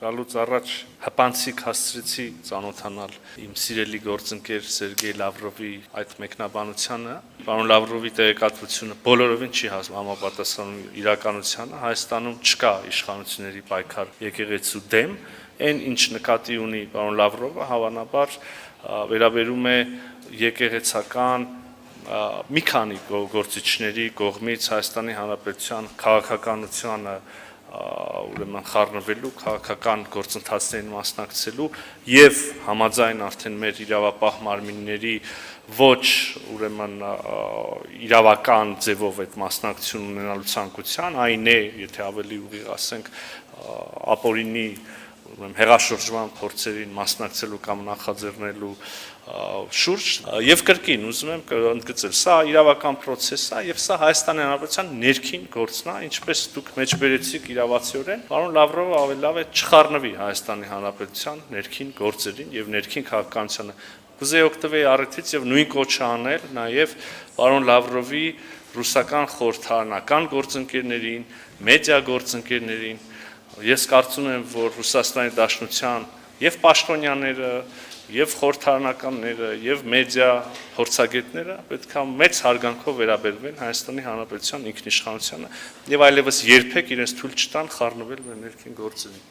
Գալուց առաջ հպանցիկ հասցրեցի ծանոթանալ իմ սիրելի գործընկեր Սերգեյ Լավրովի այդ մեկնաբանությանը։ Պարոն Լավրովի տեղեկատվությունը բոլորովին չի համապատասխանում իրականությանը։ Հայաստանում չկա իշխանությունների պայքար եկեղեցու դեմ, այն ինչ նկատի ունի պարոն Լավրովը, հավանաբար վերաբերում է եկեղեցական մի քանի գործիչների կողմից Հայաստանի Հանրապետության քաղաքականությանը ուրեմն խառնվելու, քաղաքական գործընթացներին մասնակցելու եւ համաձայն արդեն մեր իրավապահ մարմինների ոչ ուրեմն իրավական ձևով այդ մասնակցություն ունենալու ցանկության, այն է, եթե ավելի ուղիղ ասենք, ապօրինի հեղաշրջման փորձերին մասնակցելու կամ նախաձեռնելու շուրջ եւ կրկին ուզում եմ ընդգծել, սա իրավական process է եւ սա Հայաստանի Հանրապետության ներքին գործն է, ինչպես դուք մեջբերեցիք իրավացիորեն, պարոն Լավրովը ավելի լավ է չխառնվի Հայաստանի Հանրապետության ներքին գործերին եւ ներքին քաղաքականությանը։ Կուզեի օգտվել առիթից եւ նույն կոչը անել նաեւ պարոն Լավրովի ռուսական խորհրդարանական գործընկերներին, մեդիա գործընկերներին։ Ես կարծում եմ, որ Ռուսաստանի Դաշնության եւ պաշտոնյաները, եւ խորհրդարանականները, եւ մեդիա փորձագետները պետք է մեծ հարգանքով վերաբերվեն Հայաստանի Հանրապետության ինքնիշխանությանը եւ այլևս երբեք իրենց թույլ չտան խառնվել մեր ներքին գործերին։